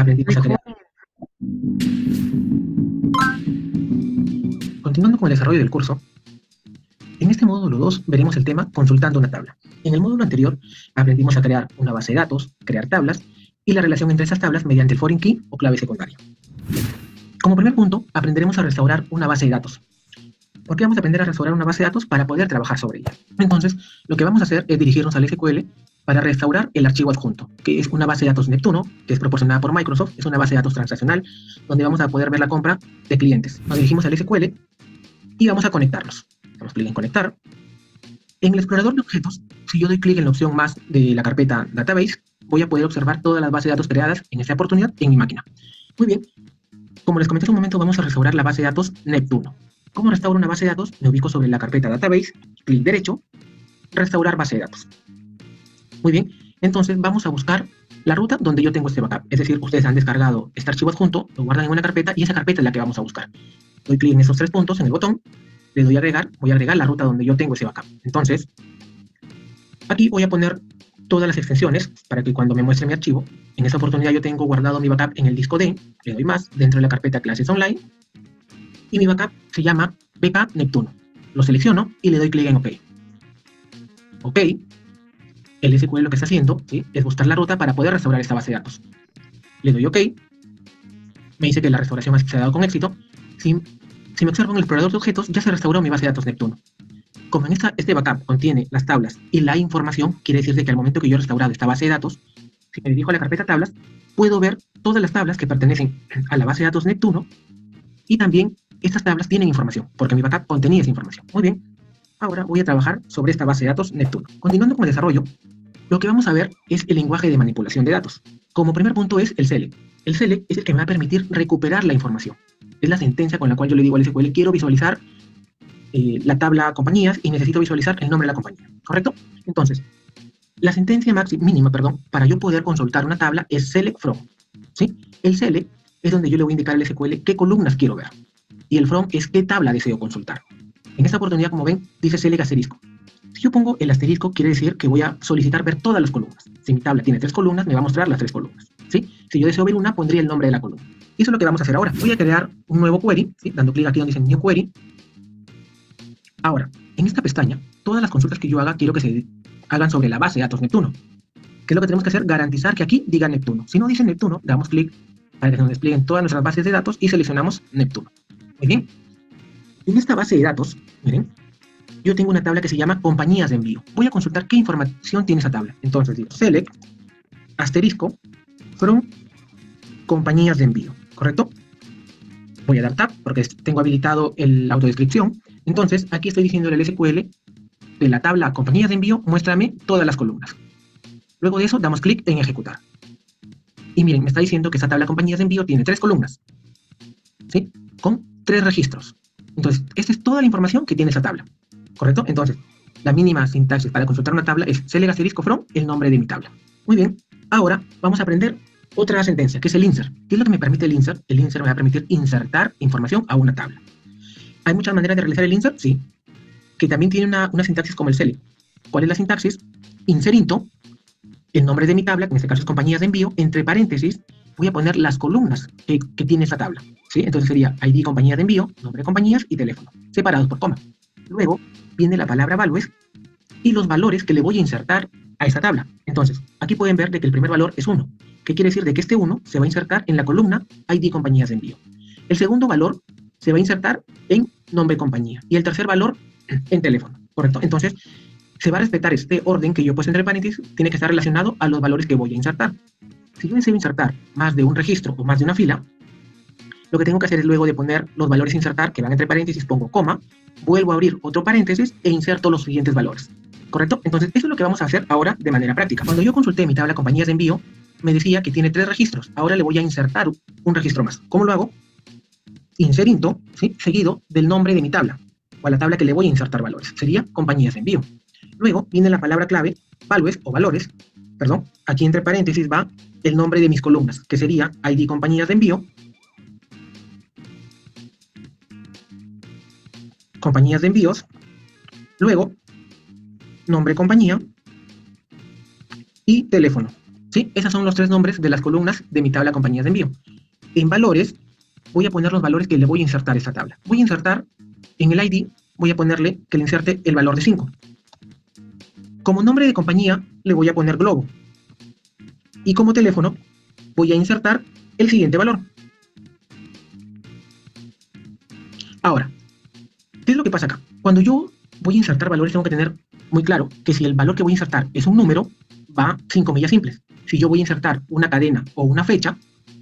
aprendimos a crear. Continuando con el desarrollo del curso, en este módulo 2 veremos el tema consultando una tabla. En el módulo anterior aprendimos a crear una base de datos, crear tablas y la relación entre esas tablas mediante el foreign key o clave secundaria. Como primer punto, aprenderemos a restaurar una base de datos. ¿Por qué vamos a aprender a restaurar una base de datos? Para poder trabajar sobre ella. Entonces, lo que vamos a hacer es dirigirnos al SQL para restaurar el archivo adjunto, que es una base de datos Neptuno, que es proporcionada por Microsoft, es una base de datos transaccional, donde vamos a poder ver la compra de clientes. Nos dirigimos al SQL y vamos a conectarnos. Damos clic en conectar. En el explorador de objetos, si yo doy clic en la opción más de la carpeta Database, voy a poder observar todas las bases de datos creadas en esta oportunidad en mi máquina. Muy bien, como les comenté hace un momento, vamos a restaurar la base de datos Neptuno. ¿Cómo restauro una base de datos? Me ubico sobre la carpeta Database, clic derecho, restaurar base de datos. Muy bien, entonces vamos a buscar la ruta donde yo tengo este backup. Es decir, ustedes han descargado este archivo adjunto, lo guardan en una carpeta y esa carpeta es la que vamos a buscar. Doy clic en esos tres puntos en el botón, le doy a agregar, voy a agregar la ruta donde yo tengo ese backup. Entonces, aquí voy a poner todas las extensiones para que cuando me muestre mi archivo, en esta oportunidad yo tengo guardado mi backup en el disco D, le doy más, dentro de la carpeta clases online, y mi backup se llama backup Neptuno. Lo selecciono y le doy clic en OK. OK, el SQL lo que está haciendo, ¿sí?, es buscar la ruta para poder restaurar esta base de datos. Le doy OK, me dice que la restauración se ha dado con éxito. Si me observo en el explorador de objetos, ya se restauró mi base de datos Neptuno. Como en este backup contiene las tablas y la información, quiere decir que al momento que yo he restaurado esta base de datos, si me dirijo a la carpeta tablas, puedo ver todas las tablas que pertenecen a la base de datos Neptuno y también estas tablas tienen información, porque mi backup contenía esa información. Muy bien, ahora voy a trabajar sobre esta base de datos Neptuno. Continuando con el desarrollo, lo que vamos a ver es el lenguaje de manipulación de datos. Como primer punto es el select. El select es el que me va a permitir recuperar la información. Es la sentencia con la cual yo le digo al SQL, quiero visualizar la tabla compañías y necesito visualizar el nombre de la compañía, ¿correcto? Entonces, la sentencia mínima, para yo poder consultar una tabla es select from, ¿sí? El select es donde yo le voy a indicar al SQL qué columnas quiero ver, y el from es qué tabla deseo consultar. En esta oportunidad, como ven, dice select asterisco. Si yo pongo el asterisco, quiere decir que voy a solicitar ver todas las columnas. Si mi tabla tiene 3 columnas, me va a mostrar las 3 columnas, ¿sí? Si yo deseo ver una, pondría el nombre de la columna. Y eso es lo que vamos a hacer ahora. Voy a crear un nuevo query, ¿sí?, dando clic aquí donde dice New Query. Ahora, en esta pestaña, todas las consultas que yo haga, quiero que se hagan sobre la base de datos Neptuno. ¿Qué es lo que tenemos que hacer? Garantizar que aquí diga Neptuno. Si no dice Neptuno, damos clic para que se nos desplieguen todas nuestras bases de datos y seleccionamos Neptuno. Muy bien. En esta base de datos, miren, yo tengo una tabla que se llama compañías de envío. Voy a consultar qué información tiene esa tabla. Entonces digo select, asterisco, from compañías de envío, ¿correcto? Voy a dar tab porque tengo habilitado la autodescripción. Entonces, aquí estoy diciéndole al SQL de la tabla compañías de envío, muéstrame todas las columnas. Luego de eso, damos clic en ejecutar. Y miren, me está diciendo que esta tabla compañías de envío tiene 3 columnas, ¿sí?, con 3 registros. Entonces, esta es toda la información que tiene esa tabla, ¿correcto? Entonces, la mínima sintaxis para consultar una tabla es select asterisco from el nombre de mi tabla. Muy bien, ahora vamos a aprender otra sentencia, que es el insert. ¿Qué es lo que me permite el insert? El insert me va a permitir insertar información a una tabla. ¿Hay muchas maneras de realizar el insert? Sí. Que también tiene una sintaxis como el select. ¿Cuál es la sintaxis? Inserinto, el nombre de mi tabla, que en este caso es compañías de envío, entre paréntesis, voy a poner las columnas que tiene esa tabla, ¿sí? Entonces sería ID compañía de envío, nombre de compañías y teléfono, separados por coma. Luego viene la palabra values y los valores que le voy a insertar a esa tabla. Entonces, aquí pueden ver de que el primer valor es 1. ¿Qué quiere decir? De que este 1 se va a insertar en la columna ID compañías de envío. El segundo valor se va a insertar en nombre de compañía. Y el tercer valor en teléfono, ¿correcto? Entonces, se va a respetar este orden que yo he puesto entre paréntesis, tiene que estar relacionado a los valores que voy a insertar. Si yo deseo insertar más de un registro o más de una fila, lo que tengo que hacer es luego de poner los valores a insertar, que van entre paréntesis, pongo coma, vuelvo a abrir otro paréntesis e inserto los siguientes valores, ¿correcto? Entonces, eso es lo que vamos a hacer ahora de manera práctica. Cuando yo consulté mi tabla compañías de envío, me decía que tiene 3 registros. Ahora le voy a insertar un registro más. ¿Cómo lo hago? Inserinto, ¿sí?, seguido del nombre de mi tabla, o a la tabla que le voy a insertar valores. Sería compañías de envío. Luego viene la palabra clave, values o valores, perdón, aquí entre paréntesis va el nombre de mis columnas, que sería ID compañías de envío, compañías de envíos, luego nombre compañía y teléfono. ¿Sí? Esos son los tres nombres de las columnas de mi tabla compañías de envío. En valores, voy a poner los valores que le voy a insertar a esta tabla. Voy a insertar en el ID, voy a ponerle que le inserte el valor de 5. Como nombre de compañía, le voy a poner Globo. Y como teléfono, voy a insertar el siguiente valor. Ahora, ¿qué es lo que pasa acá? Cuando yo voy a insertar valores, tengo que tener muy claro que si el valor que voy a insertar es un número, va sin comillas simples. Si yo voy a insertar una cadena o una fecha,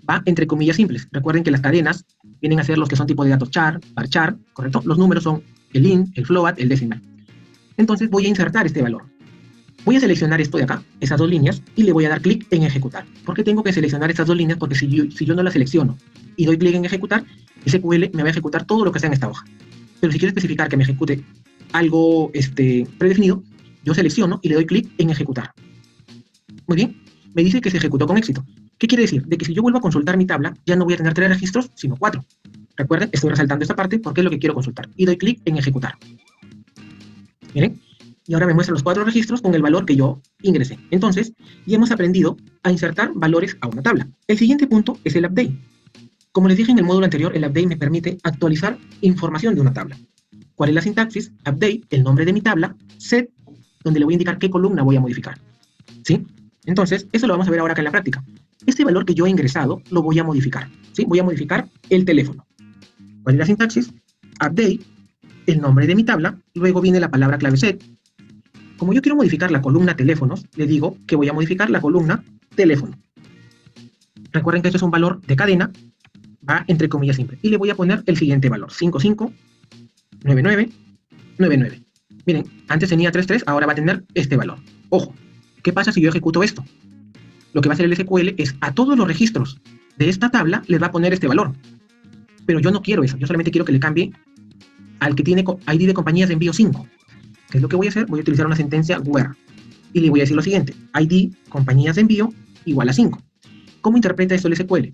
va entre comillas simples. Recuerden que las cadenas vienen a ser los que son tipo de datos char, varchar, ¿correcto? Los números son el int, el float, el decimal. Entonces voy a insertar este valor. Voy a seleccionar esto de acá, esas dos líneas, y le voy a dar clic en ejecutar. ¿Por qué tengo que seleccionar estas dos líneas? Porque si yo no las selecciono y doy clic en ejecutar, SQL me va a ejecutar todo lo que está en esta hoja. Pero si quiero especificar que me ejecute algo predefinido, yo selecciono y le doy clic en ejecutar. Muy bien, me dice que se ejecutó con éxito. ¿Qué quiere decir? De que si yo vuelvo a consultar mi tabla, ya no voy a tener 3 registros, sino 4. Recuerden, estoy resaltando esta parte porque es lo que quiero consultar. Y doy clic en ejecutar. Miren, y ahora me muestra los 4 registros con el valor que yo ingresé. Entonces, ya hemos aprendido a insertar valores a una tabla. El siguiente punto es el update. Como les dije en el módulo anterior, el update me permite actualizar información de una tabla. ¿Cuál es la sintaxis? Update, el nombre de mi tabla, set, donde le voy a indicar qué columna voy a modificar. ¿Sí? Entonces, eso lo vamos a ver ahora acá en la práctica. Este valor que yo he ingresado lo voy a modificar. ¿Sí? Voy a modificar el teléfono. ¿Cuál es la sintaxis? Update, el nombre de mi tabla, luego viene la palabra clave set. Como yo quiero modificar la columna teléfonos, le digo que voy a modificar la columna teléfono. Recuerden que esto es un valor de cadena, va entre comillas simple. Y le voy a poner el siguiente valor, 559999. Miren, antes tenía 33, ahora va a tener este valor. Ojo, ¿qué pasa si yo ejecuto esto? Lo que va a hacer el SQL es a todos los registros de esta tabla les va a poner este valor. Pero yo no quiero eso, yo solamente quiero que le cambie al que tiene ID de compañías de envío 5. ¿Qué es lo que voy a hacer? Voy a utilizar una sentencia where. Y le voy a decir lo siguiente, ID compañías de envío igual a 5. ¿Cómo interpreta esto el SQL?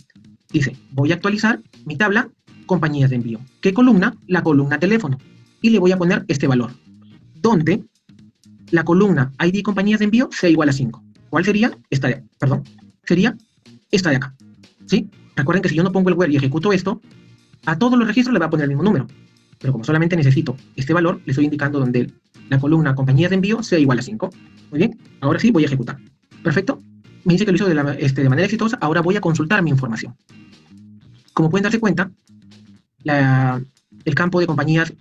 Dice, voy a actualizar mi tabla compañías de envío. ¿Qué columna? La columna teléfono. Y le voy a poner este valor, donde la columna ID compañías de envío sea igual a 5. ¿Cuál sería? Esta de, perdón, sería esta de acá. ¿Sí? Recuerden que si yo no pongo el where y ejecuto esto, a todos los registros le va a poner el mismo número. Pero como solamente necesito este valor, le estoy indicando donde la columna compañías de envío sea igual a 5. Muy bien, ahora sí voy a ejecutar. Perfecto. Me dice que lo hizo de manera exitosa, ahora voy a consultar mi información. Como pueden darse cuenta, el campo de compañías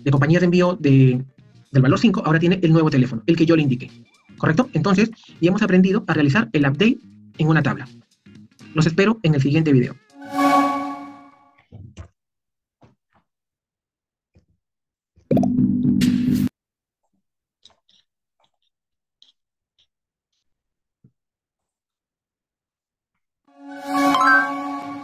de envío del valor 5 ahora tiene el nuevo teléfono, el que yo le indiqué. ¿Correcto? Entonces, ya hemos aprendido a realizar el update en una tabla. Los espero en el siguiente video.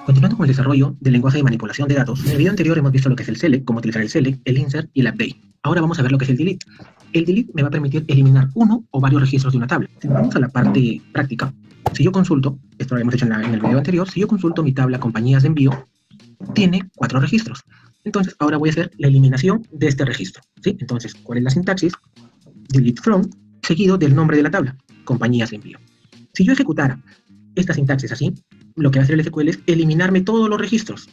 Continuando con el desarrollo del lenguaje de manipulación de datos, en el video anterior hemos visto lo que es el select, cómo utilizar el select, el insert y el update. Ahora vamos a ver lo que es el delete. El delete me va a permitir eliminar uno o varios registros de una tabla. Si vamos a la parte práctica, si yo consulto, esto lo habíamos hecho en el video anterior, si yo consulto mi tabla compañías de envío, tiene 4 registros. Entonces, ahora voy a hacer la eliminación de este registro. ¿Sí? Entonces, ¿cuál es la sintaxis? Delete from, seguido del nombre de la tabla, compañías de envío. Si yo ejecutara esta sintaxis así, lo que va a hacer el SQL es eliminarme todos los registros.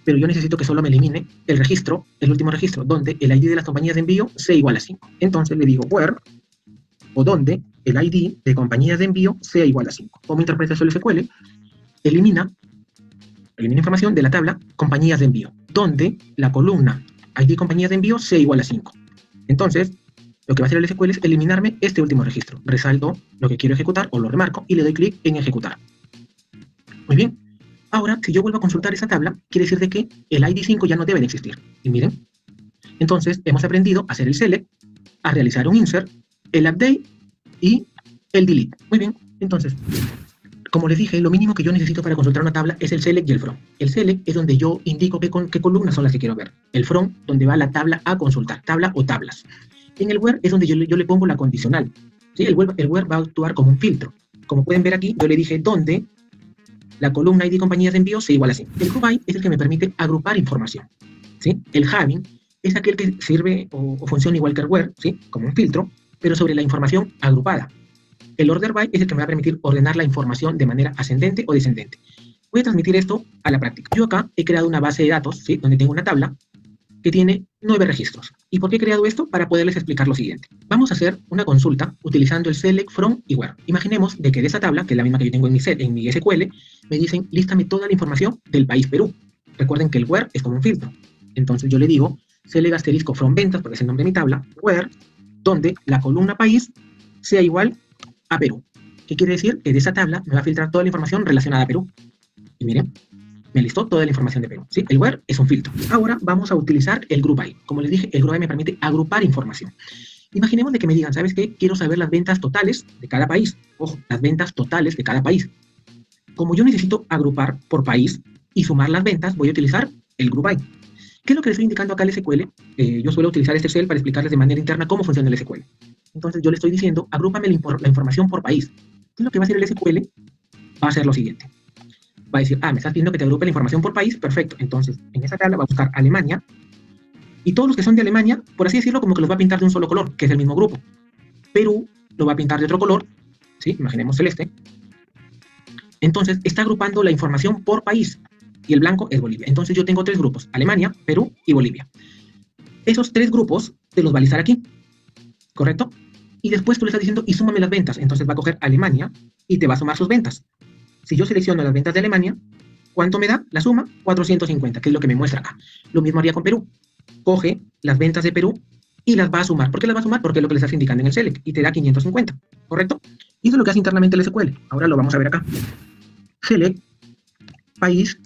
Pero yo necesito que solo me elimine el registro, el último registro, donde el ID de las compañías de envío sea igual a 5. Entonces le digo where, o donde el ID de compañías de envío sea igual a 5. ¿Cómo interpreta eso el SQL? Elimina información de la tabla compañías de envío, donde la columna ID compañías de envío sea igual a 5. Entonces, lo que va a hacer el SQL es eliminarme este último registro. Resalto lo que quiero ejecutar o lo remarco y le doy clic en ejecutar. Muy bien. Ahora, si yo vuelvo a consultar esa tabla, quiere decir de que el ID 5 ya no debe de existir. Y miren, entonces hemos aprendido a hacer el select, a realizar un insert, el update y el delete. Muy bien, entonces, como les dije, lo mínimo que yo necesito para consultar una tabla es el select y el from. El select es donde yo indico qué columnas son las que quiero ver. El from, donde va la tabla a consultar, tabla o tablas. En el where es donde yo le pongo la condicional. ¿Sí? El where va a actuar como un filtro. Como pueden ver aquí, yo le dije donde la columna ID compañías de envío sea igual a 5. El group by es el que me permite agrupar información. ¿Sí? El having es aquel que sirve o funciona igual que el where, ¿sí? Como un filtro, pero sobre la información agrupada. El order by es el que me va a permitir ordenar la información de manera ascendente o descendente. Voy a transmitir esto a la práctica. Yo acá he creado una base de datos, ¿sí? Donde tengo una tabla que tiene 9 registros. ¿Y por qué he creado esto? Para poderles explicar lo siguiente. Vamos a hacer una consulta utilizando el select from y where. Imaginemos de que de esa tabla, que es la misma que yo tengo en mi SQL, me dicen, lístame toda la información del país Perú. Recuerden que el where es como un filtro. Entonces yo le digo, select asterisco from ventas, porque es el nombre de mi tabla, where, donde la columna país sea igual a Perú. ¿Qué quiere decir? Que de esa tabla me va a filtrar toda la información relacionada a Perú. Y miren, me listó toda la información de Perú, ¿sí? El where es un filtro. Ahora vamos a utilizar el group by. Como les dije, el group by me permite agrupar información. Imaginemos de que me digan, ¿sabes qué? Quiero saber las ventas totales de cada país. Ojo, las ventas totales de cada país. Como yo necesito agrupar por país y sumar las ventas, voy a utilizar el group by. ¿Qué es lo que les estoy indicando acá al SQL? Yo suelo utilizar este cell para explicarles de manera interna cómo funciona el SQL. Entonces yo le estoy diciendo, agrúpame la información por país. ¿Qué es lo que va a hacer el SQL? Va a hacer lo siguiente. Va a decir, me estás pidiendo que te agrupe la información por país, perfecto. Entonces, en esa tabla va a buscar Alemania, y todos los que son de Alemania, por así decirlo, como que los va a pintar de un solo color, que es el mismo grupo. Perú lo va a pintar de otro color, ¿sí? Imaginemos celeste. Entonces, está agrupando la información por país, y el blanco es Bolivia. Entonces, yo tengo 3 grupos, Alemania, Perú y Bolivia. Esos 3 grupos te los va a listar aquí, ¿correcto? Y después tú le estás diciendo, y súmame las ventas. Entonces va a coger Alemania y te va a sumar sus ventas. Si yo selecciono las ventas de Alemania, ¿cuánto me da? La suma, 450, que es lo que me muestra acá. Lo mismo haría con Perú. Coge las ventas de Perú y las va a sumar. ¿Por qué las va a sumar? Porque es lo que le estás indicando en el select y te da 550, ¿correcto? Y eso es lo que hace internamente el SQL. Ahora lo vamos a ver acá. Select, país,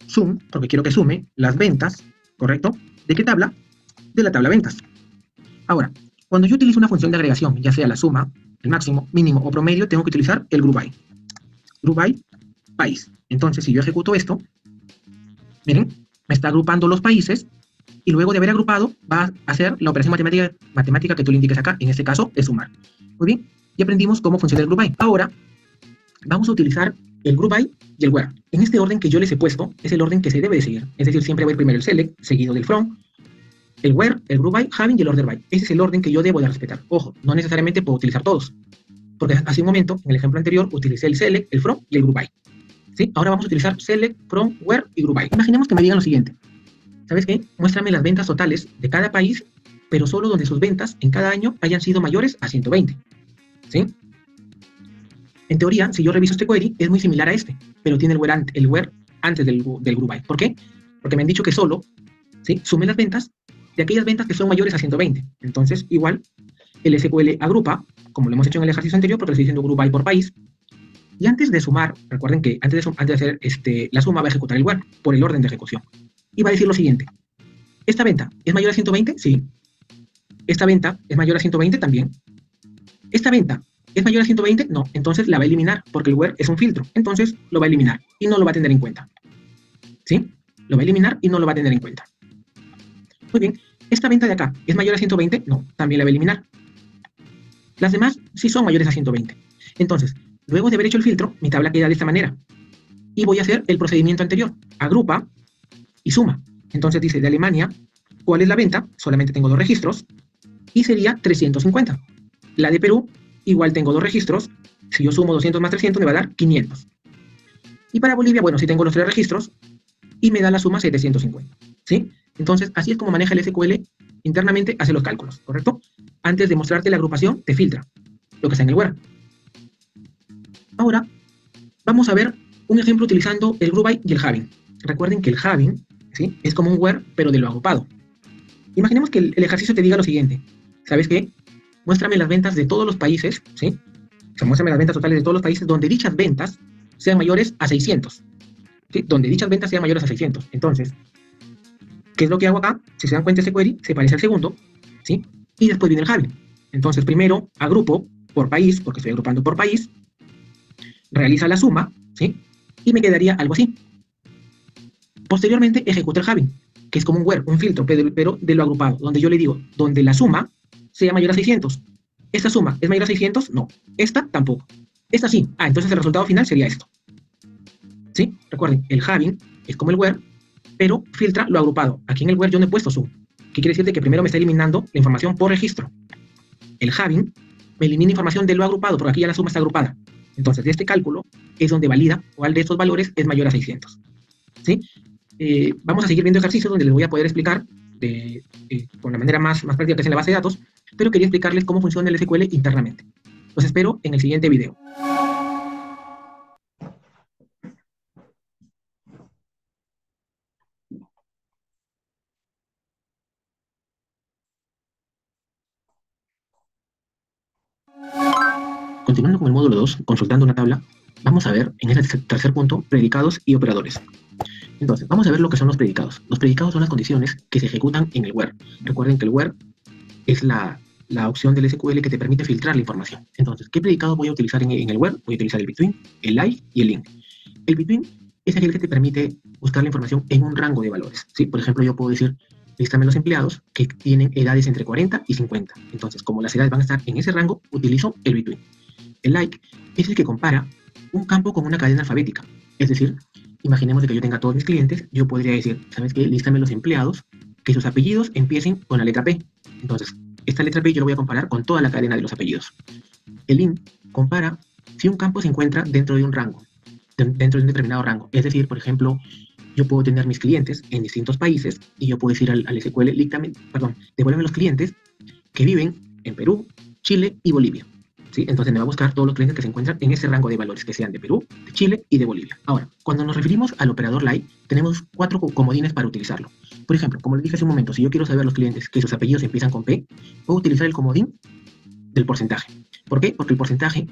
sum, porque quiero que sume las ventas, ¿correcto? ¿De qué tabla? De la tabla ventas. Ahora, cuando yo utilizo una función de agregación, ya sea la suma, el máximo, mínimo o promedio, tengo que utilizar el group by. Group by país. Entonces, si yo ejecuto esto, miren, me está agrupando los países y luego de haber agrupado va a hacer la operación matemática que tú le indiques acá. En este caso, es sumar. Muy bien, y aprendimos cómo funciona el group by. Ahora, vamos a utilizar el group by y el where. En este orden que yo les he puesto, es el orden que se debe de seguir. Es decir, siempre va a ir primero el select, seguido del from, el where, el group by, having y el order by. Ese es el orden que yo debo de respetar. Ojo, no necesariamente puedo utilizar todos. Porque hace un momento, en el ejemplo anterior, utilicé el select, el from y el group by. ¿Sí? Ahora vamos a utilizar select, from, where y group by. Imaginemos que me digan lo siguiente. ¿Sabes qué? Muéstrame las ventas totales de cada país, pero solo donde sus ventas en cada año hayan sido mayores a 120. ¿Sí? En teoría, si yo reviso este query, es muy similar a este, pero tiene el where antes del group by. ¿Por qué? Porque me han dicho que solo, ¿sí?, sume las ventas de aquellas ventas que son mayores a 120. Entonces, igual, el SQL agrupa, como lo hemos hecho en el ejercicio anterior, porque estoy diciendo group by por país. Y antes de sumar, recuerden que antes de hacer la suma va a ejecutar el where por el orden de ejecución. Y va a decir lo siguiente. ¿Esta venta es mayor a 120? Sí. ¿Esta venta es mayor a 120? También. ¿Esta venta es mayor a 120? No. Entonces la va a eliminar porque el where es un filtro. Entonces lo va a eliminar y no lo va a tener en cuenta. ¿Sí? Lo va a eliminar y no lo va a tener en cuenta. Muy bien. ¿Esta venta de acá es mayor a 120? No. También la va a eliminar. Las demás sí son mayores a 120. Entonces, luego de haber hecho el filtro, mi tabla queda de esta manera. Y voy a hacer el procedimiento anterior. Agrupa y suma. Entonces dice, de Alemania, ¿cuál es la venta? Solamente tengo 2 registros. Y sería 350. La de Perú, igual tengo 2 registros. Si yo sumo 200 más 300, me va a dar 500. Y para Bolivia, bueno, sí tengo los 3 registros. Y me da la suma 750. ¿Sí? Entonces, así es como maneja el SQL internamente, hace los cálculos, ¿correcto? Antes de mostrarte la agrupación, te filtra lo que está en el where. Ahora, vamos a ver un ejemplo utilizando el group by y el having. Recuerden que el having, ¿sí?, es como un where, pero de lo agrupado. Imaginemos que el ejercicio te diga lo siguiente. ¿Sabes qué? Muéstrame las ventas de todos los países, ¿sí? O sea, muéstrame las ventas totales de todos los países donde dichas ventas sean mayores a 600. ¿Sí? Donde dichas ventas sean mayores a 600. Entonces, ¿qué es lo que hago acá? Si se dan cuenta, este query se parece al segundo, ¿sí? Y después viene el having. Entonces, primero agrupo por país, porque estoy agrupando por país, realiza la suma, ¿sí? Y me quedaría algo así. Posteriormente ejecuta el having, que es como un where, un filtro, pero de lo agrupado, donde yo le digo, donde la suma sea mayor a 600. ¿Esta suma es mayor a 600? No. Esta tampoco. Esta sí. Entonces el resultado final sería esto. ¿Sí? Recuerden, el having es como el where, pero filtra lo agrupado. Aquí en el where yo no he puesto sum. ¿Qué quiere decir? Que primero me está eliminando la información por registro. El having me elimina información de lo agrupado, porque aquí ya la suma está agrupada. Entonces, de este cálculo es donde valida cuál de estos valores es mayor a 600. ¿Sí? Vamos a seguir viendo ejercicios donde les voy a poder explicar con la manera más práctica que es en la base de datos, pero quería explicarles cómo funciona el SQL internamente. Los espero en el siguiente video. Continuando con el módulo 2, consultando una tabla, vamos a ver en ese tercer punto predicados y operadores. Entonces, vamos a ver lo que son los predicados. Los predicados son las condiciones que se ejecutan en el where. Recuerden que el where es la opción del SQL que te permite filtrar la información. Entonces, ¿qué predicado voy a utilizar en el where? Voy a utilizar el between, el like y el link. El between es aquel que te permite buscar la información en un rango de valores. ¿Sí? Por ejemplo, yo puedo decir, lístame los empleados que tienen edades entre 40 y 50. Entonces, como las edades van a estar en ese rango, utilizo el between. El like es el que compara un campo con una cadena alfabética. Es decir, imaginemos de que yo tenga todos mis clientes, yo podría decir, ¿sabes qué? Lístame los empleados que sus apellidos empiecen con la letra P. Entonces, esta letra P yo lo voy a comparar con toda la cadena de los apellidos. El int compara si un campo se encuentra dentro de un rango, dentro de un determinado rango. Es decir, por ejemplo, yo puedo tener mis clientes en distintos países y yo puedo decir al SQL, devuélveme los clientes que viven en Perú, Chile y Bolivia. ¿Sí? Entonces me va a buscar todos los clientes que se encuentran en ese rango de valores, que sean de Perú, de Chile y de Bolivia. Ahora, cuando nos referimos al operador like, tenemos 4 comodines para utilizarlo. Por ejemplo, como les dije hace un momento, si yo quiero saber los clientes que sus apellidos empiezan con P, puedo utilizar el comodín del porcentaje. ¿Por qué? Porque el porcentaje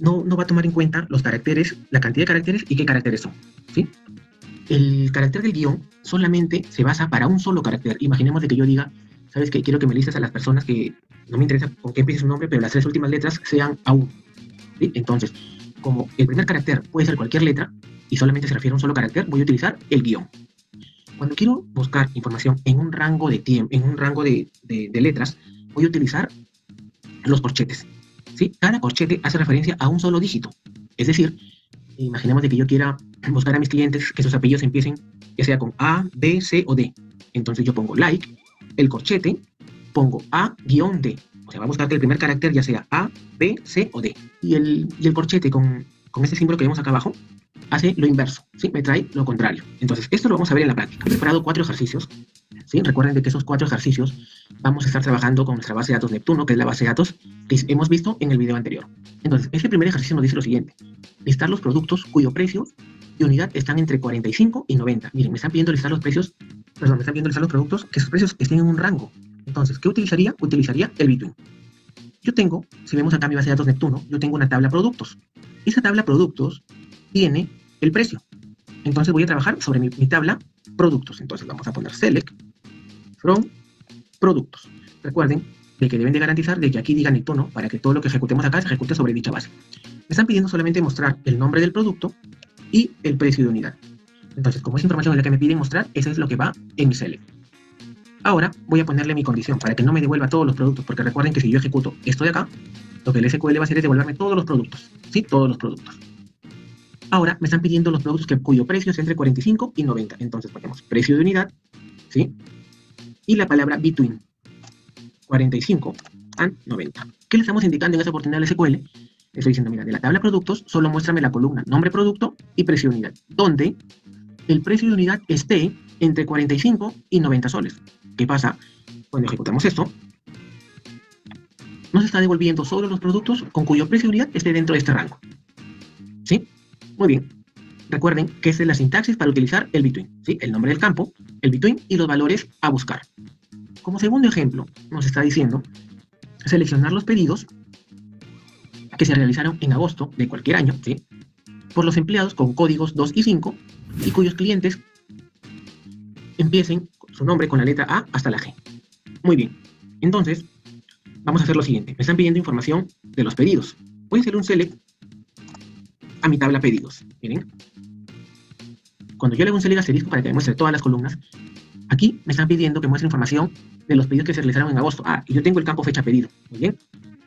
no va a tomar en cuenta los caracteres, la cantidad de caracteres y qué caracteres son. ¿Sí? El carácter del guión solamente se basa para un solo carácter. Imaginemos de que yo diga, ¿sabes qué? Quiero que me listes a las personas que no me interesa con qué empiece su nombre, pero las 3 últimas letras sean A1. ¿Sí? Entonces, como el primer carácter puede ser cualquier letra y solamente se refiere a un solo carácter, voy a utilizar el guión. Cuando quiero buscar información en un rango de tiempo, en un rango de letras, voy a utilizar los corchetes. ¿Sí? Cada corchete hace referencia a un solo dígito. Es decir, imaginemos de que yo quiera buscar a mis clientes que sus apellidos empiecen ya sea con A, B, C o D. Entonces yo pongo like, el corchete, pongo A-D. O sea, va a buscar que el primer carácter ya sea A, B, C o D. Y el corchete con este símbolo que vemos acá abajo hace lo inverso, ¿sí? Me trae lo contrario. Entonces, esto lo vamos a ver en la práctica. He preparado 4 ejercicios, ¿sí? Recuerden de que esos 4 ejercicios vamos a estar trabajando con nuestra base de datos Neptuno, que es la base de datos que hemos visto en el video anterior. Entonces, este primer ejercicio nos dice lo siguiente. Listar los productos cuyo precio y unidad están entre 45 y 90. Miren, me están pidiendo listar los precios, me están pidiendo listar los productos que sus precios estén en un rango. Entonces, ¿qué utilizaría? Utilizaría el between. Yo tengo, si vemos acá mi base de datos Neptuno, yo tengo una tabla productos. Esa tabla productos tiene el precio. Entonces voy a trabajar sobre mi tabla productos. Entonces vamos a poner select from productos. Recuerden de que deben de garantizar de que aquí diga Neptuno para que todo lo que ejecutemos acá se ejecute sobre dicha base. Me están pidiendo solamente mostrar el nombre del producto y el precio de unidad. Entonces, como es información en la que me piden mostrar, eso es lo que va en mi select. Ahora voy a ponerle mi condición para que no me devuelva todos los productos, porque recuerden que si yo ejecuto esto de acá, lo que el SQL va a hacer es devolverme todos los productos. ¿Sí? Todos los productos. Ahora me están pidiendo los productos cuyo precio es entre 45 y 90. Entonces ponemos precio de unidad, ¿sí? Y la palabra between 45 and 90. ¿Qué le estamos indicando en esa oportunidad al SQL? Estoy diciendo, mira, de la tabla productos, solo muéstrame la columna nombre producto y precio de unidad, donde el precio de unidad esté entre 45 y 90 soles. ¿Qué pasa? Cuando ejecutamos esto, nos está devolviendo solo los productos con cuyo precio de unidad esté dentro de este rango. ¿Sí? Muy bien. Recuerden que esta es la sintaxis para utilizar el between. ¿Sí? El nombre del campo, el between y los valores a buscar. Como segundo ejemplo, nos está diciendo seleccionar los pedidos que se realizaron en agosto de cualquier año, ¿sí? Por los empleados con códigos 2 y 5 y cuyos clientes empiecen su nombre con la letra A hasta la G. Muy bien. Entonces, vamos a hacer lo siguiente. Me están pidiendo información de los pedidos. Voy a hacer un select a mi tabla pedidos. Miren. Cuando yo le hago un select asterisco para que me muestre todas las columnas, aquí me están pidiendo que muestre información de los pedidos que se realizaron en agosto. Ah, y yo tengo el campo fecha pedido. Muy bien.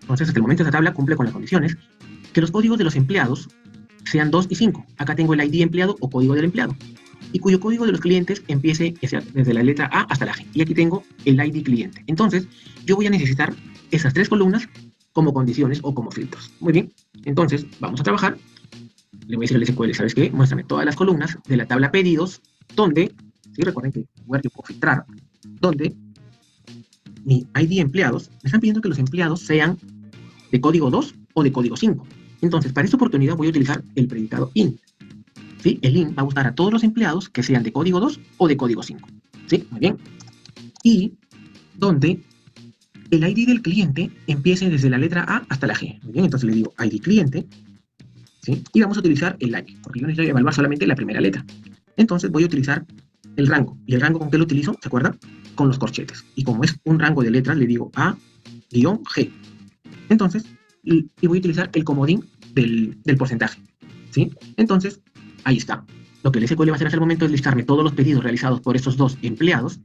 Entonces, hasta el momento esta tabla cumple con las condiciones que los códigos de los empleados sean 2 y 5. Acá tengo el ID empleado o código del empleado. Y cuyo código de los clientes empiece desde la letra A hasta la G. Y aquí tengo el ID cliente. Entonces, yo voy a necesitar esas 3 columnas como condiciones o como filtros. Muy bien, entonces vamos a trabajar. Le voy a decir al SQL, ¿sabes qué? Muéstrame todas las columnas de la tabla pedidos donde, ¿sí? Recuerden que Word yo puedo filtrar, donde mi ID empleados, me están pidiendo que los empleados sean de código 2 o de código 5. Entonces, para esta oportunidad voy a utilizar el predicado in. ¿Sí? El in va a buscar a todos los empleados que sean de código 2 o de código 5. ¿Sí? Muy bien. Y donde el ID del cliente empiece desde la letra A hasta la G. Muy bien, entonces le digo ID cliente, ¿sí? Y vamos a utilizar el like, porque yo necesito evaluar solamente la primera letra. Entonces voy a utilizar el rango. ¿Y el rango con qué lo utilizo? ¿Se acuerdan? Con los corchetes. Y como es un rango de letras, le digo A-G. Entonces, y voy a utilizar el comodín del porcentaje, ¿sí? Entonces, ahí está. Lo que el SQL va a hacer hasta el momento es listarme todos los pedidos realizados por estos dos empleados,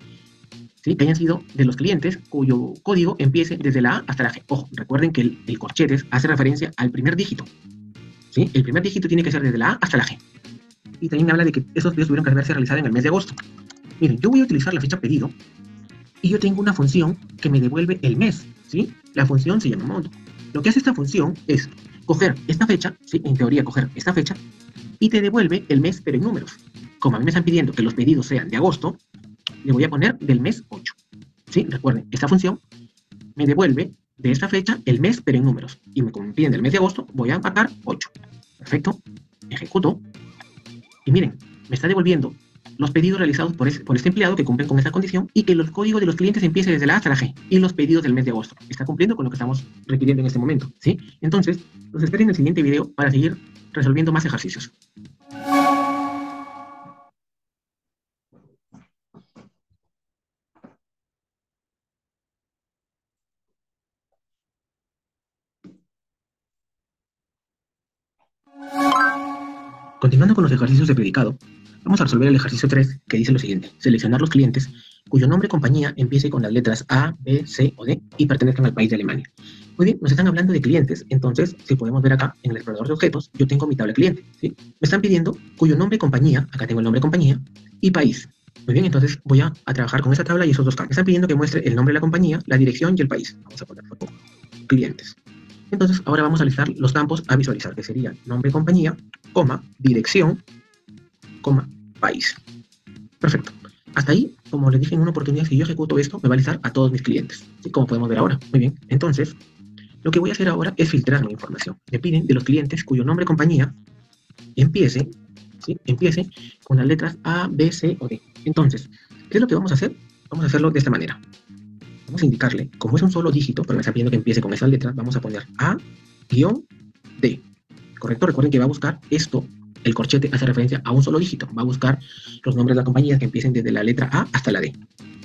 ¿sí? Que hayan sido de los clientes cuyo código empiece desde la A hasta la G. Ojo, recuerden que el corchetes hace referencia al primer dígito, ¿sí? El primer dígito tiene que ser desde la A hasta la G. Y también me habla de que esos pedidos tuvieron que haberse realizado en el mes de agosto. Miren, yo voy a utilizar la fecha pedido y yo tengo una función que me devuelve el mes, ¿sí? La función se llama mount. Lo que hace esta función es coger esta fecha, ¿sí? En teoría coger esta fecha, y te devuelve el mes pero en números. Como a mí me están pidiendo que los pedidos sean de agosto, le voy a poner del mes 8. ¿Sí? Recuerden, esta función me devuelve de esta fecha el mes pero en números. Y como me piden del mes de agosto, voy a empacar 8. Perfecto. Ejecuto. Y miren, me está devolviendo los pedidos realizados por este empleado que cumplen con esta condición y que el código de los clientes empiece desde la A hasta la G y los pedidos del mes de agosto. Está cumpliendo con lo que estamos requiriendo en este momento, ¿sí? Entonces, los espero en el siguiente video para seguir resolviendo más ejercicios. Continuando con los ejercicios de predicado, vamos a resolver el ejercicio 3, que dice lo siguiente. Seleccionar los clientes cuyo nombre compañía empiece con las letras A, B, C o D y pertenezcan al país de Alemania. Muy bien, nos están hablando de clientes, entonces, si podemos ver acá en el explorador de objetos, yo tengo mi tabla cliente, ¿sí? Me están pidiendo cuyo nombre compañía, acá tengo el nombre compañía, y país. Muy bien, entonces voy a trabajar con esa tabla y esos dos campos. Me están pidiendo que muestre el nombre de la compañía, la dirección y el país. Vamos a poner clientes. Entonces, ahora vamos a listar los campos a visualizar, que serían nombre compañía, coma, dirección, coma, país. Perfecto. Hasta ahí, como les dije en una oportunidad, si yo ejecuto esto, me va a listar a todos mis clientes, ¿sí? Como podemos ver ahora. Muy bien. Entonces, lo que voy a hacer ahora es filtrar mi información. Me piden de los clientes cuyo nombre compañía empiece, ¿sí? Empiece con las letras A, B, C o D. Entonces, ¿qué es lo que vamos a hacer? Vamos a hacerlo de esta manera. Vamos a indicarle, como es un solo dígito, pero me está pidiendo que empiece con esas letras, vamos a poner A-D. ¿Correcto? Recuerden que va a buscar esto, el corchete hace referencia a un solo dígito. Va a buscar los nombres de la compañía que empiecen desde la letra A hasta la D.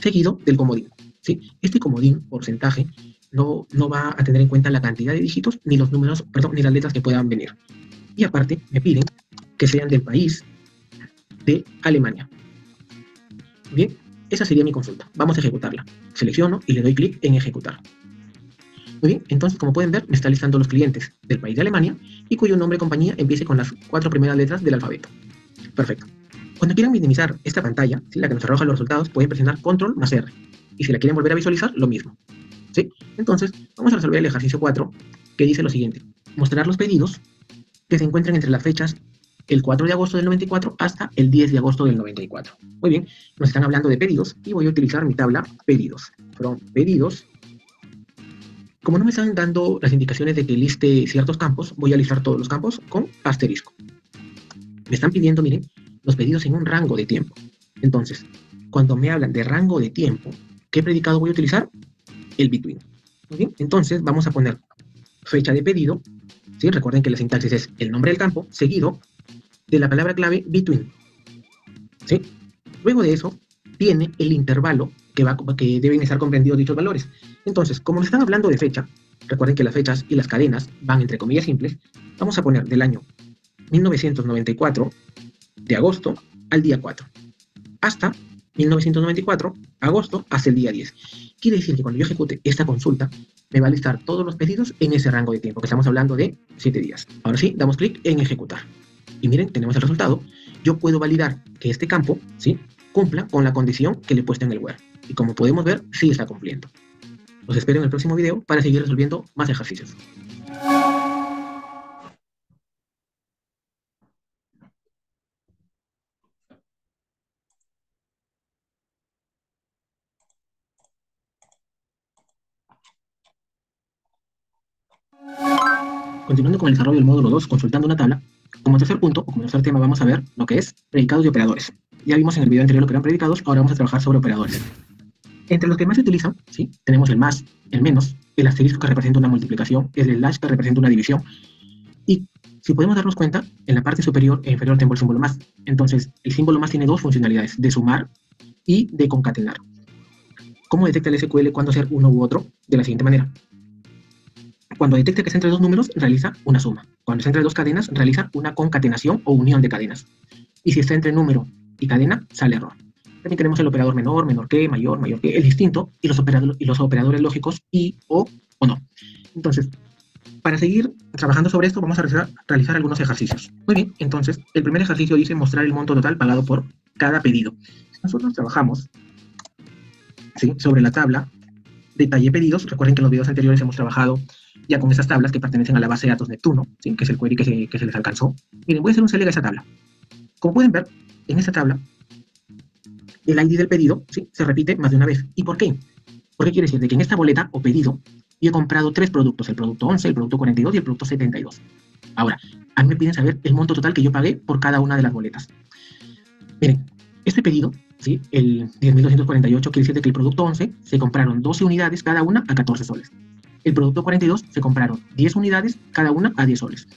Seguido del comodín, ¿sí? Este comodín, porcentaje, no va a tener en cuenta la cantidad de dígitos, ni los números, perdón, ni las letras que puedan venir. Y aparte, me piden que sean del país de Alemania. Bien, esa sería mi consulta. Vamos a ejecutarla. Selecciono y le doy clic en ejecutar. Muy bien, entonces como pueden ver, me está listando los clientes del país de Alemania y cuyo nombre de compañía empiece con las 4 primeras letras del alfabeto. Perfecto. Cuando quieran minimizar esta pantalla, ¿sí? La que nos arroja los resultados, pueden presionar Control más R. Y si la quieren volver a visualizar, lo mismo, ¿sí? Entonces, vamos a resolver el ejercicio 4, que dice lo siguiente. Mostrar los pedidos que se encuentran entre las fechas el 4 de agosto del 94 hasta el 10 de agosto del 94. Muy bien, nos están hablando de pedidos y voy a utilizar mi tabla pedidos. From pedidos. Como no me están dando las indicaciones de que liste ciertos campos, voy a listar todos los campos con asterisco. Me están pidiendo, miren, los pedidos en un rango de tiempo. Entonces, cuando me hablan de rango de tiempo, ¿qué predicado voy a utilizar? El between. Muy bien, entonces vamos a poner fecha de pedido, ¿sí? Recuerden que la sintaxis es el nombre del campo, seguido de la palabra clave between, ¿sí? Luego de eso, viene el intervalo que deben estar comprendidos dichos valores. Entonces, como me están hablando de fecha, recuerden que las fechas y las cadenas van entre comillas simples, vamos a poner del año 1994, de agosto al día 4, hasta 1994, agosto, hasta el día 10. Quiere decir que cuando yo ejecute esta consulta, me va a listar todos los pedidos en ese rango de tiempo, que estamos hablando de 7 días. Ahora sí, damos clic en ejecutar. Y miren, tenemos el resultado. Yo puedo validar que este campo, ¿sí?, cumpla con la condición que le he puesto en el web. Y como podemos ver, sí está cumpliendo. Los espero en el próximo video para seguir resolviendo más ejercicios. Continuando con el desarrollo del módulo 2, consultando una tabla, como tercer punto, o como tercer tema, vamos a ver lo que es predicados y operadores. Ya vimos en el video anterior lo que eran predicados, ahora vamos a trabajar sobre operadores. Entre los que más se utilizan, ¿sí? Tenemos el más, el menos, el asterisco que representa una multiplicación, el slash que representa una división, y si podemos darnos cuenta, en la parte superior e inferior tengo el símbolo más. Entonces, el símbolo más tiene dos funcionalidades, de sumar y de concatenar. ¿Cómo detecta el SQL cuándo hacer uno u otro? De la siguiente manera. Cuando detecta que es entre dos números, realiza una suma. Cuando es entre dos cadenas, realiza una concatenación o unión de cadenas. Y si está entre número y cadena, sale error. También tenemos el operador menor, menor que, mayor, mayor que, el distinto y los operadores lógicos y, o no. Entonces, para seguir trabajando sobre esto, vamos a realizar algunos ejercicios. Muy bien, entonces, el primer ejercicio dice mostrar el monto total pagado por cada pedido. Nosotros trabajamos, ¿sí?, sobre la tabla detalle pedidos. Recuerden que en los videos anteriores hemos trabajado ya con esas tablas que pertenecen a la base de datos Neptuno, ¿sí?, que es el query que se les alcanzó. Miren, voy a hacer un select a esa tabla. Como pueden ver, en esta tabla, el ID del pedido, ¿sí?, se repite más de una vez. ¿Y por qué? Porque quiere decir de que en esta boleta o pedido yo he comprado tres productos, el producto 11, el producto 42 y el producto 72. Ahora, a mí me piden saber el monto total que yo pagué por cada una de las boletas. Miren, este pedido, ¿sí?, el 10.248, quiere decir que el producto 11 se compraron 12 unidades cada una a 14 soles. El producto 42 se compraron 10 unidades cada una a 10 soles.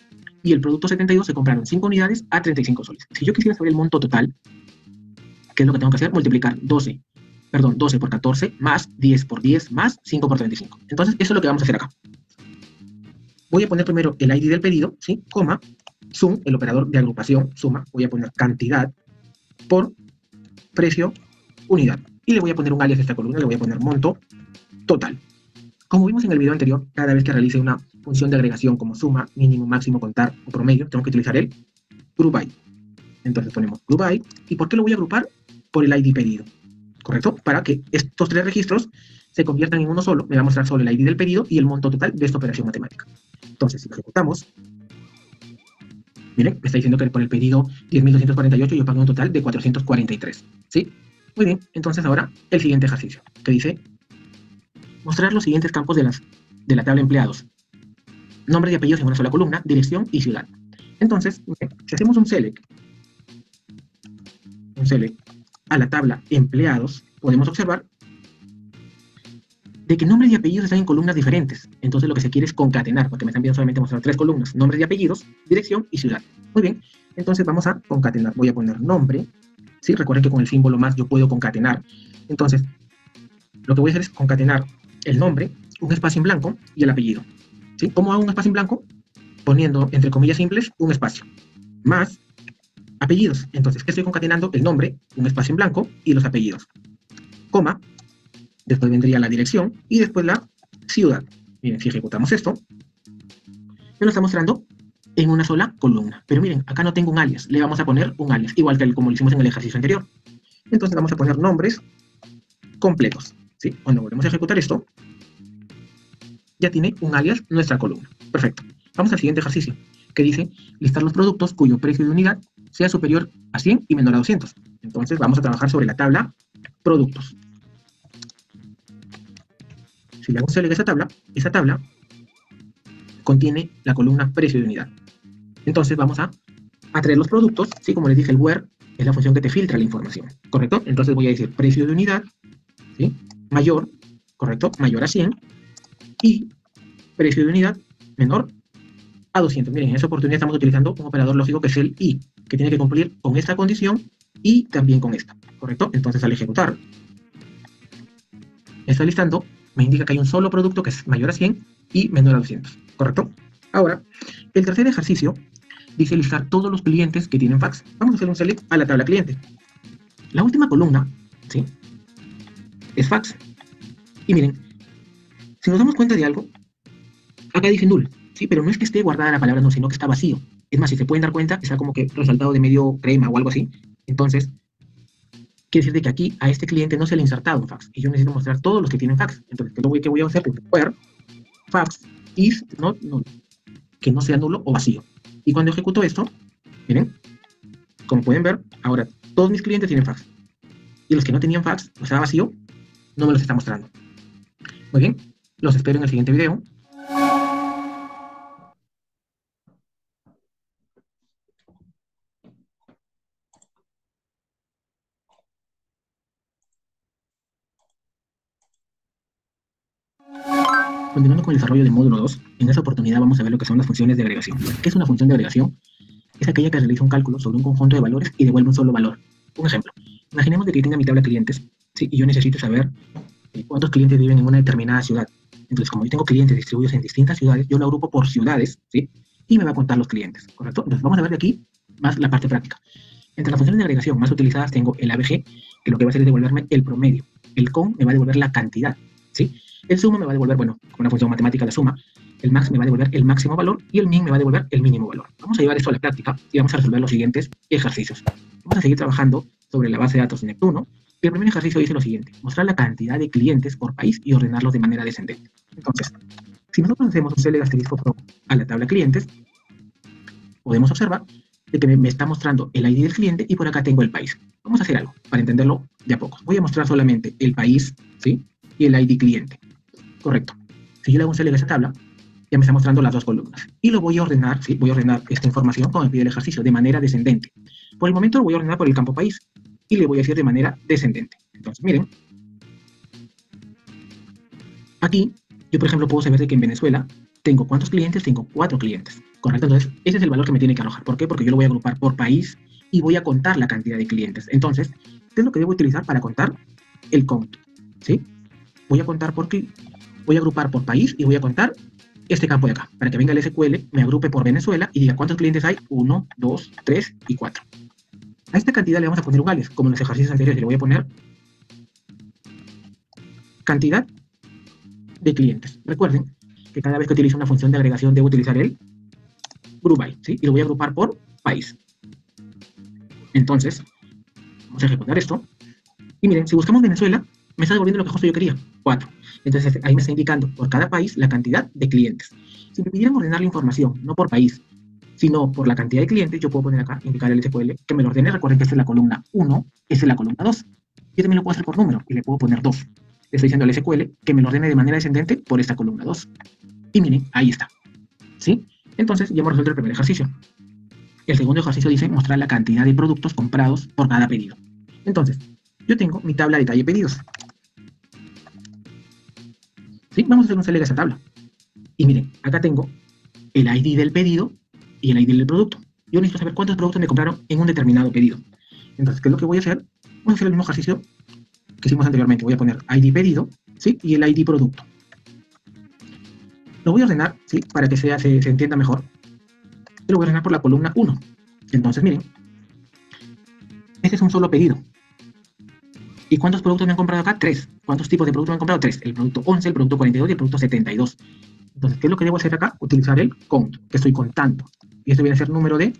Y el producto 72 se compraron 5 unidades a 35 soles. Si yo quisiera saber el monto total, ¿qué es lo que tengo que hacer? Multiplicar 12 por 14 más 10 por 10 más 5 por 35. Entonces, eso es lo que vamos a hacer acá. Voy a poner primero el ID del pedido, ¿sí?, coma, sum, el operador de agrupación, suma, voy a poner cantidad por precio, unidad. Y le voy a poner un alias a esta columna, le voy a poner monto total. Como vimos en el video anterior, cada vez que realice una función de agregación como suma, mínimo, máximo, contar o promedio, tengo que utilizar el group by. Entonces ponemos group by. ¿Y por qué lo voy a agrupar? Por el ID pedido, ¿correcto? Para que estos tres registros se conviertan en uno solo, me va a mostrar solo el ID del pedido y el monto total de esta operación matemática. Entonces, si lo ejecutamos, miren, me está diciendo que por el pedido 10.248 yo pagué un total de 443, ¿sí? Muy bien, entonces ahora el siguiente ejercicio, que dice mostrar los siguientes campos de la tabla empleados. Nombres y apellidos en una sola columna, dirección y ciudad. Entonces, si hacemos un select a la tabla empleados, podemos observar de que nombres y apellidos están en columnas diferentes. Entonces lo que se quiere es concatenar, porque me están pidiendo solamente mostrar tres columnas, nombres y apellidos, dirección y ciudad. Muy bien, entonces vamos a concatenar. Voy a poner nombre, ¿sí? Recuerden que con el símbolo más yo puedo concatenar. Entonces, lo que voy a hacer es concatenar el nombre, un espacio en blanco y el apellido, ¿sí? ¿Cómo hago un espacio en blanco? Poniendo, entre comillas simples, un espacio, más apellidos. Entonces, ¿qué estoy concatenando? El nombre, un espacio en blanco y los apellidos, coma, después vendría la dirección y después la ciudad. Miren, si ejecutamos esto, me lo está mostrando en una sola columna. Pero miren, acá no tengo un alias, le vamos a poner un alias, igual que como lo hicimos en el ejercicio anterior. Entonces vamos a poner nombres completos, ¿sí? Cuando volvemos a ejecutar esto, ya tiene un alias nuestra columna. Perfecto. Vamos al siguiente ejercicio, que dice listar los productos cuyo precio de unidad sea superior a 100 y menor a 200. Entonces vamos a trabajar sobre la tabla productos. Si le hago un select a esa tabla contiene la columna precio de unidad. Entonces vamos a traer los productos, ¿sí? Como les dije, el where es la función que te filtra la información, ¿correcto? Entonces voy a decir precio de unidad, ¿sí?, mayor, ¿correcto?, mayor a 100, y precio de unidad menor a 200. Miren, en esta oportunidad estamos utilizando un operador lógico que es el y, que tiene que cumplir con esta condición y también con esta, ¿correcto? Entonces al ejecutar, está listando, me indica que hay un solo producto que es mayor a 100 y menor a 200, ¿correcto? Ahora, el tercer ejercicio dice listar todos los clientes que tienen fax. Vamos a hacer un select a la tabla cliente. La última columna, ¿sí?, es fax. Y miren, si nos damos cuenta de algo, acá dice null, ¿sí? Pero no es que esté guardada la palabra null, sino que está vacío. Es más, si se pueden dar cuenta, está como que resaltado de medio crema o algo así. Entonces, quiere decir de que aquí a este cliente no se le ha insertado un fax, y yo necesito mostrar todos los que tienen fax. Entonces, ¿qué voy a hacer? Where fax is not null, que no sea nulo o vacío. Y cuando ejecuto esto, miren, como pueden ver, ahora todos mis clientes tienen fax. Y los que no tenían fax, o sea, vacío, no me los está mostrando. Muy bien, los espero en el siguiente video. Continuando con el desarrollo del módulo 2, en esta oportunidad vamos a ver lo que son las funciones de agregación. ¿Qué es una función de agregación? Es aquella que realiza un cálculo sobre un conjunto de valores y devuelve un solo valor. Un ejemplo, imaginemos de que tenga mi tabla de clientes, ¿sí? Y yo necesito saber cuántos clientes viven en una determinada ciudad. Entonces, como yo tengo clientes distribuidos en distintas ciudades, yo lo agrupo por ciudades, ¿sí? Y me va a contar los clientes, ¿correcto? Entonces, vamos a ver de aquí más la parte práctica. Entre las funciones de agregación más utilizadas tengo el ABG, que lo que va a hacer es devolverme el promedio. El CON me va a devolver la cantidad, ¿sí? El suma me va a devolver, bueno, con una función matemática la suma. El max me va a devolver el máximo valor y el min me va a devolver el mínimo valor. Vamos a llevar esto a la práctica y vamos a resolver los siguientes ejercicios. Vamos a seguir trabajando sobre la base de datos Neptuno. Y el primer ejercicio dice lo siguiente: mostrar la cantidad de clientes por país y ordenarlos de manera descendente. Entonces, si nosotros hacemos un select asterisco pro a la tabla clientes, podemos observar de que me está mostrando el ID del cliente y por acá tengo el país. Vamos a hacer algo para entenderlo de a poco. Voy a mostrar solamente el país, ¿sí? Y el ID cliente. Correcto. Si yo le hago un select a esa tabla, ya me está mostrando las dos columnas. Y lo voy a ordenar, ¿sí? Voy a ordenar esta información, como me pide el ejercicio, de manera descendente. Por el momento lo voy a ordenar por el campo país y le voy a decir de manera descendente. Entonces, miren, aquí yo, por ejemplo, puedo saber de que en Venezuela tengo ¿cuántos clientes? Tengo 4 clientes. Correcto, entonces ese es el valor que me tiene que arrojar. ¿Por qué? Porque yo lo voy a agrupar por país y voy a contar la cantidad de clientes. Entonces, ¿qué es lo que debo utilizar para contar? El count, ¿sí? Voy a contar voy a agrupar por país y voy a contar este campo de acá, para que venga el SQL, me agrupe por Venezuela y diga cuántos clientes hay: 1, 2, 3 y 4. A esta cantidad le vamos a poner un alias, como en los ejercicios anteriores, le voy a poner cantidad de clientes. Recuerden que cada vez que utilizo una función de agregación debo utilizar el group by, ¿sí? Y lo voy a agrupar por país. Entonces, vamos a ejecutar esto. Y miren, si buscamos Venezuela, me está devolviendo lo que justo yo quería, 4. Entonces ahí me está indicando por cada país la cantidad de clientes. Si me pidieran ordenar la información, no por país, sino por la cantidad de clientes, yo puedo poner acá, indicar el SQL, que me lo ordene. Recuerden que esta es la columna 1, esta es la columna 2. Yo también lo puedo hacer por número y le puedo poner 2. Le estoy diciendo al SQL que me lo ordene de manera descendente por esta columna 2. Y miren, ahí está. ¿Sí? Entonces ya hemos resuelto el primer ejercicio. El segundo ejercicio dice mostrar la cantidad de productos comprados por cada pedido. Entonces, yo tengo mi tabla de detalle pedidos. ¿Sí? Vamos a hacer un select a esa tabla. Y miren, acá tengo el ID del pedido y el ID del producto. Yo necesito saber cuántos productos me compraron en un determinado pedido. Entonces, ¿qué es lo que voy a hacer? Voy a hacer el mismo ejercicio que hicimos anteriormente. Voy a poner ID pedido, ¿sí? Y el ID producto. Lo voy a ordenar, ¿sí? Para que se entienda mejor. Lo voy a ordenar por la columna 1. Entonces, miren, este es un solo pedido. ¿Y cuántos productos me han comprado acá? 3. ¿Cuántos tipos de productos me han comprado? 3. El producto 11, el producto 42 y el producto 72. Entonces, ¿qué es lo que debo hacer acá? Utilizar el count, que estoy contando. Y esto viene a ser número de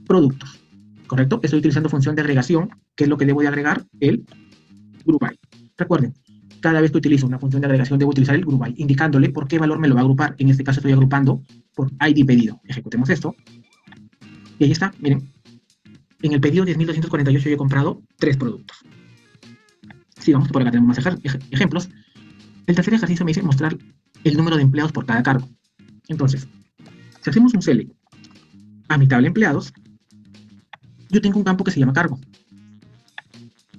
productos. ¿Correcto? Estoy utilizando función de agregación, que es lo que debo de agregar, el group by. Recuerden, cada vez que utilizo una función de agregación debo utilizar el group by, indicándole por qué valor me lo va a agrupar. En este caso estoy agrupando por ID pedido. Ejecutemos esto. Y ahí está, miren. En el pedido 10.248 yo he comprado 3 productos. Sigamos, que por acá tenemos más ejemplos. El tercer ejercicio me dice mostrar el número de empleados por cada cargo. Entonces, si hacemos un select a mi tabla empleados, yo tengo un campo que se llama cargo.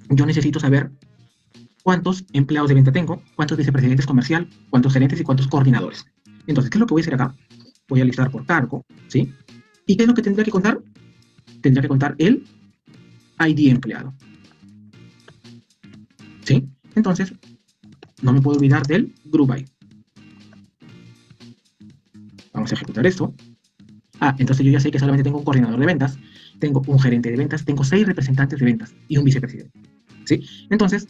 Yo necesito saber cuántos empleados de venta tengo, cuántos vicepresidentes comercial, cuántos gerentes y cuántos coordinadores. Entonces, ¿qué es lo que voy a hacer acá? Voy a listar por cargo, ¿sí? ¿Y qué es lo que tendría que contar? Tendría que contar el ID empleado. ¿Sí? Entonces, no me puedo olvidar del group by. Vamos a ejecutar esto. Entonces yo ya sé que solamente tengo un coordinador de ventas, tengo un gerente de ventas, tengo 6 representantes de ventas y un vicepresidente. ¿Sí? Entonces,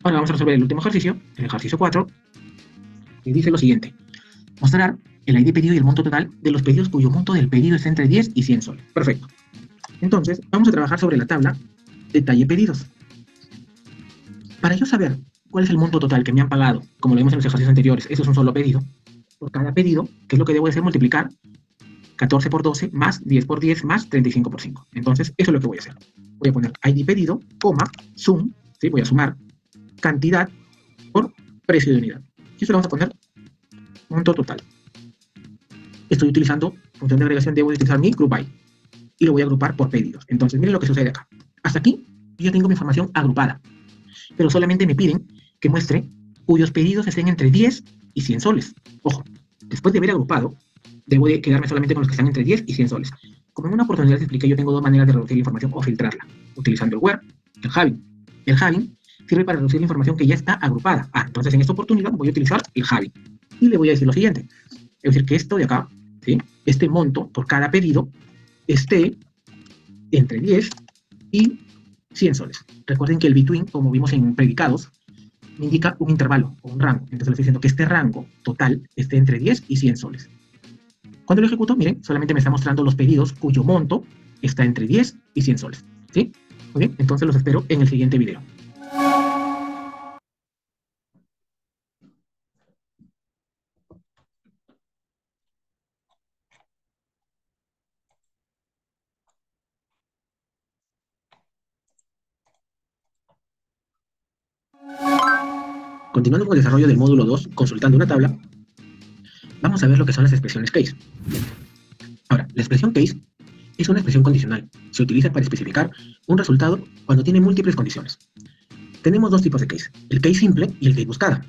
ahora vamos a resolver el último ejercicio, el ejercicio 4, que dice lo siguiente: mostrar el ID pedido y el monto total de los pedidos cuyo monto del pedido es entre 10 y 100 soles. Perfecto. Entonces, vamos a trabajar sobre la tabla detalle pedidos. Para yo saber cuál es el monto total que me han pagado, como lo vimos en los ejercicios anteriores, eso es un solo pedido, por cada pedido, ¿qué es lo que debo hacer? Multiplicar 14 por 12 más 10 por 10 más 35 por 5. Entonces, eso es lo que voy a hacer. Voy a poner ID pedido, coma, sum, ¿sí? Voy a sumar cantidad por precio de unidad. Y eso lo vamos a poner monto total. Estoy utilizando función de agregación, debo utilizar mi group by y lo voy a agrupar por pedidos. Entonces, miren lo que sucede acá. Hasta aquí yo ya tengo mi información agrupada, pero solamente me piden que muestre cuyos pedidos estén entre 10 y 100 soles. Ojo, después de haber agrupado, debo de quedarme solamente con los que están entre 10 y 100 soles. Como en una oportunidad les expliqué, yo tengo dos maneras de reducir la información o filtrarla, utilizando el where, el having. El having sirve para reducir la información que ya está agrupada. Entonces en esta oportunidad voy a utilizar el having. Y le voy a decir lo siguiente. Es decir, que esto de acá, ¿sí? Este monto por cada pedido esté entre 10 y 100 soles. Recuerden que el between, como vimos en predicados, me indica un intervalo o un rango. Entonces le estoy diciendo que este rango total esté entre 10 y 100 soles. Cuando lo ejecuto, miren, solamente me está mostrando los pedidos cuyo monto está entre 10 y 100 soles. ¿Sí? Muy bien, entonces los espero en el siguiente video. Continuando con el desarrollo del módulo 2, consultando una tabla, vamos a ver lo que son las expresiones case. Ahora, la expresión case es una expresión condicional. Se utiliza para especificar un resultado cuando tiene múltiples condiciones. Tenemos dos tipos de case, el case simple y el case buscada.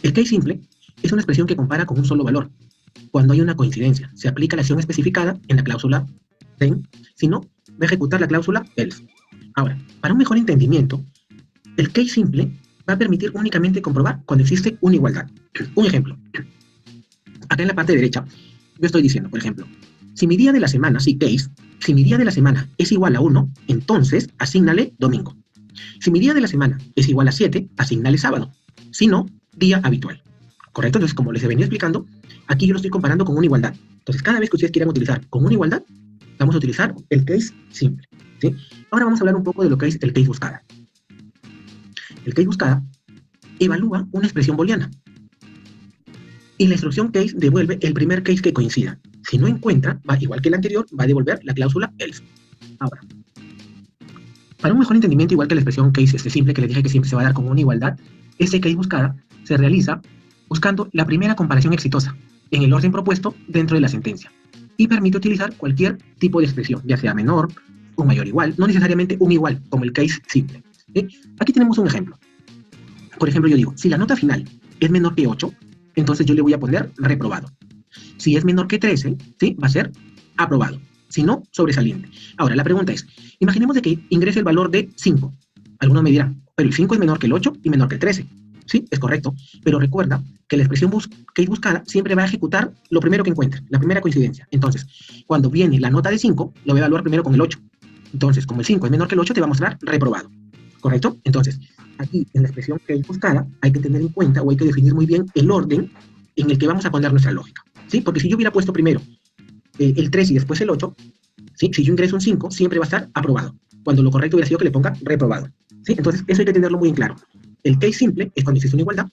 El case simple es una expresión que compara con un solo valor. Cuando hay una coincidencia, se aplica la acción especificada en la cláusula then, si no, va a ejecutar la cláusula else. Ahora, para un mejor entendimiento, el case simple va a permitir únicamente comprobar cuando existe una igualdad. Un ejemplo. Acá en la parte derecha, yo estoy diciendo, por ejemplo, si mi día de la semana, si case, si mi día de la semana es igual a 1, entonces asígnale domingo. Si mi día de la semana es igual a 7, asígnale sábado. Si no, día habitual. ¿Correcto? Entonces, como les he venido explicando, aquí yo lo estoy comparando con una igualdad. Entonces, cada vez que ustedes quieran utilizar con una igualdad, vamos a utilizar el case simple. ¿Sí? Ahora vamos a hablar un poco de lo que es el case buscada. El case buscada evalúa una expresión booleana. Y la instrucción case devuelve el primer case que coincida. Si no encuentra, va, igual que el anterior, va a devolver la cláusula else. Ahora, para un mejor entendimiento, igual que la expresión case simple, que les dije que siempre se va a dar con una igualdad, ese case buscada se realiza buscando la primera comparación exitosa en el orden propuesto dentro de la sentencia y permite utilizar cualquier tipo de expresión, ya sea menor, un mayor igual, no necesariamente un igual, como el case simple. ¿Sí? Aquí tenemos un ejemplo. Por ejemplo, yo digo, si la nota final es menor que 8, entonces yo le voy a poner reprobado. Si es menor que 13, ¿sí? Va a ser aprobado. Si no, sobresaliente. Ahora, la pregunta es, imaginemos de que ingrese el valor de 5. Algunos me dirán, pero el 5 es menor que el 8 y menor que el 13. Sí, es correcto, pero recuerda que la expresión case buscada siempre va a ejecutar lo primero que encuentre, la primera coincidencia. Entonces, cuando viene la nota de 5, lo voy a evaluar primero con el 8. Entonces, como el 5 es menor que el 8, te va a mostrar reprobado. ¿Correcto? Entonces, aquí en la expresión case buscada hay que tener en cuenta o hay que definir muy bien el orden en el que vamos a poner nuestra lógica. ¿Sí? Porque si yo hubiera puesto primero el 3 y después el 8, ¿sí? Si yo ingreso un 5, siempre va a estar aprobado, cuando lo correcto hubiera sido que le ponga reprobado. ¿Sí? Entonces, eso hay que tenerlo muy en claro. El case simple es cuando existe una igualdad,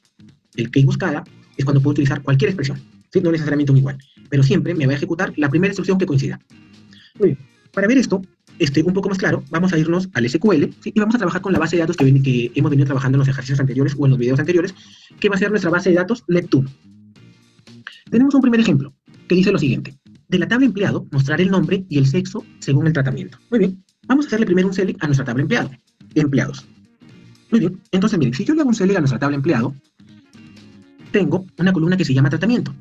el case buscada es cuando puedo utilizar cualquier expresión, ¿sí? No necesariamente un igual, pero siempre me va a ejecutar la primera instrucción que coincida. Muy bien, para ver esto un poco más claro, vamos a irnos al SQL, ¿sí? Y vamos a trabajar con la base de datos que hemos venido trabajando en los ejercicios anteriores o en los videos anteriores, que va a ser nuestra base de datos Neptuno. Tenemos un primer ejemplo que dice lo siguiente. De la tabla empleado, mostrar el nombre y el sexo según el tratamiento. Muy bien, vamos a hacerle primero un select a nuestra tabla empleado. Empleados. Muy bien, entonces miren, si yo le hago un select a nuestra tabla empleado, tengo una columna que se llama tratamiento.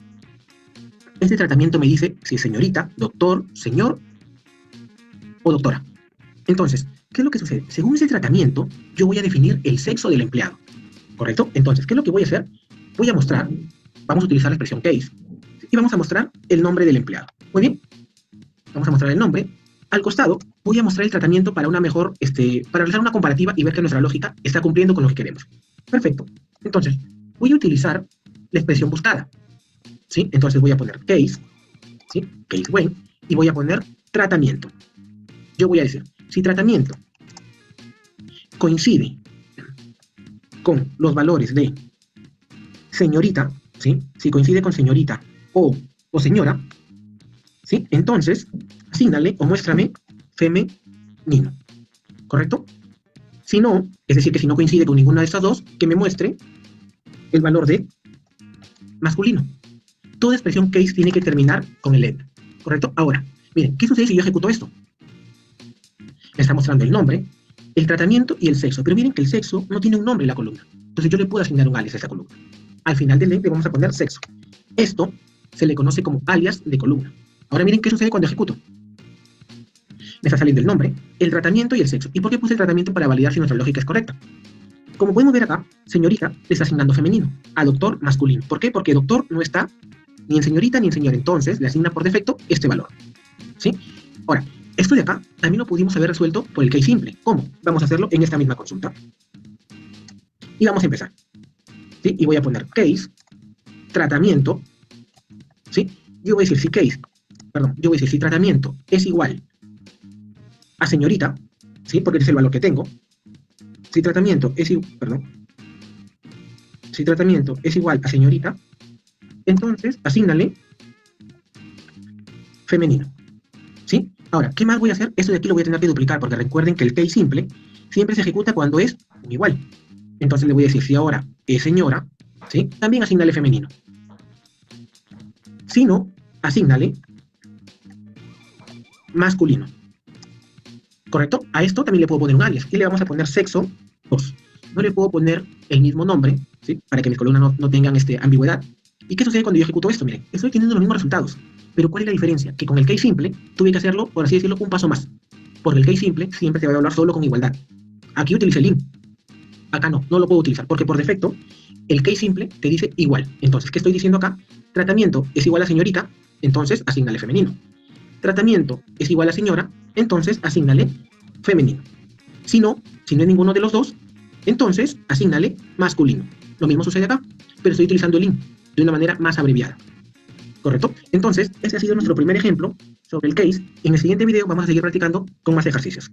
Este tratamiento me dice si es señorita, doctor, señor o doctora. Entonces, ¿qué es lo que sucede? Según ese tratamiento, yo voy a definir el sexo del empleado. ¿Correcto? Entonces, ¿qué es lo que voy a hacer? Voy a mostrar, vamos a utilizar la expresión case, y vamos a mostrar el nombre del empleado. Muy bien, vamos a mostrar el nombre. Al costado voy a mostrar el tratamiento para una mejor, para realizar una comparativa y ver que nuestra lógica está cumpliendo con lo que queremos. Perfecto. Entonces, voy a utilizar la expresión buscada. ¿Sí? Entonces voy a poner case, ¿sí? Case when, y voy a poner tratamiento. Yo voy a decir, si tratamiento coincide con los valores de señorita, ¿sí? Si coincide con señorita o señora, ¿sí? Entonces, asígnale o muéstrame femenino, ¿correcto? Si no, es decir, que si no coincide con ninguna de estas dos, que me muestre el valor de masculino. Toda expresión case tiene que terminar con el end, ¿correcto? Ahora, miren, ¿qué sucede si yo ejecuto esto? Me está mostrando el nombre, el tratamiento y el sexo, pero miren que el sexo no tiene un nombre en la columna. Entonces yo le puedo asignar un alias a esta columna. Al final del end le vamos a poner sexo. Esto se le conoce como alias de columna. Ahora miren qué sucede cuando ejecuto. Me está saliendo el nombre, el tratamiento y el sexo. ¿Y por qué puse el tratamiento para validar si nuestra lógica es correcta? Como podemos ver acá, señorita le está asignando femenino, a doctor masculino. ¿Por qué? Porque doctor no está ni en señorita ni en señor, entonces le asigna por defecto este valor. ¿Sí? Ahora, esto de acá también lo pudimos haber resuelto por el case simple. ¿Cómo? Vamos a hacerlo en esta misma consulta. Y vamos a empezar. ¿Sí? Y voy a poner case, tratamiento, ¿sí? Yo voy a decir si tratamiento es igual a señorita, ¿sí? Porque ese es el valor que tengo. Si tratamiento es igual a señorita, entonces asígnale femenino, ¿sí? Ahora, ¿qué más voy a hacer? Esto de aquí lo voy a tener que duplicar, porque recuerden que el case simple siempre se ejecuta cuando es un igual. Entonces le voy a decir, si ahora es señora, ¿sí? También asígnale femenino. Si no, asígnale masculino. ¿Correcto? A esto también le puedo poner un alias, y le vamos a poner sexo 2. No le puedo poner el mismo nombre, ¿sí? Para que mis columnas no tengan ambigüedad. ¿Y qué sucede cuando yo ejecuto esto? Miren, estoy teniendo los mismos resultados. Pero ¿cuál es la diferencia? Que con el case simple tuve que hacerlo, por así decirlo, un paso más. Porque el case simple siempre te va a hablar solo con igualdad. Aquí utilicé el in. Acá no lo puedo utilizar, porque por defecto el case simple te dice igual. Entonces, ¿qué estoy diciendo acá? Tratamiento es igual a señorita, entonces asígnale femenino. Tratamiento es igual a señora, entonces asígnale femenino. Si no es ninguno de los dos, entonces asígnale masculino. Lo mismo sucede acá, pero estoy utilizando el in de una manera más abreviada. ¿Correcto? Entonces, ese ha sido nuestro primer ejemplo sobre el case. En el siguiente video vamos a seguir practicando con más ejercicios.